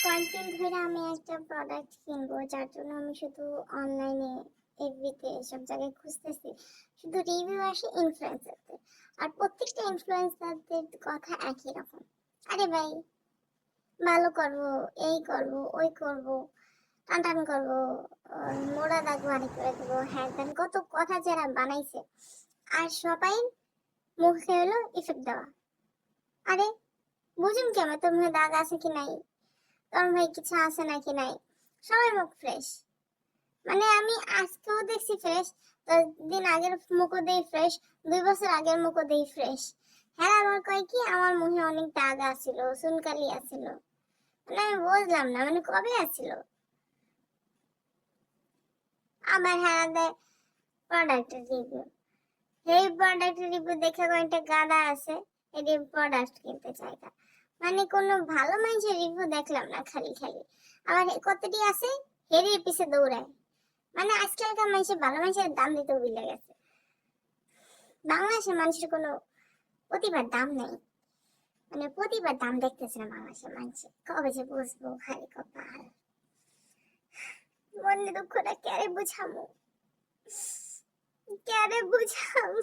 কয়েকদিন ধরে আমি একটা প্রোডাক্ট কিনবো, যার জন্য আমি শুধু অনলাইনে এফবিতে সব জায়গায় খুঁজতেছি। শুধু রিভিউ আসে ইনফ্লুয়েন্সারদের, আর প্রত্যেকটা ইনফ্লুয়েন্সারদের কথা একই রকম। আরে ভাই, ভালো করবো, এই করবো, ওই করবো, টান টান করবো, মোড়া দাগ ভারী করে দেবো, হ্যাঁ ত্যান কত কথা যারা বানাইছে, আর সবাই মুখে হলো ইফেক্ট দেওয়া। আরে বুঝুন কি আমার তোর মুখে দাগ আছে কি নাই, তোর ভাই কিছু আছে নাকি নাই, সবাই মুখ ফ্রেশ। মানে আমি আজকেও দেখছি ফ্রেশ, 10 দিন আগের মুখও দেই ফ্রেশ, 2 বছর আগের মুখও দেই ফ্রেশ। হ্যাঁ আমার কয় কি আমার মুখে অনেক দাগ আছিল, চুনকালি আছিল। মানে আমি বুঝলাম না, মানে কবে আছিল। আবার হ্যাঁ দেয় প্রোডাক্টের রিভিউ, এই প্রোডাক্টের রিভিউ দেখে কয়েকটা গাদা আছে, এই প্রোডাক্ট কিনতে চাই না। মানে কোনো ভালো মানুষের রিভিউ দেখলাম না, খালি খালি আবার কতটি আছে হেরির পিছে দৌড়ায়। মানে আজকালকার মানুষের ভালো মানুষের দাম দিতে ভুলে গেছে। বাংলাদেশের মানুষের কোনো প্রতিভার দাম নেই, মানে প্রতিভার দাম দেখতেছে না বাংলাদেশের মানুষ। কবে যে বুঝবো, খালি কপাল। মনে দুঃখটা ক্যারে বুঝামো, ক্যারে বুঝামো।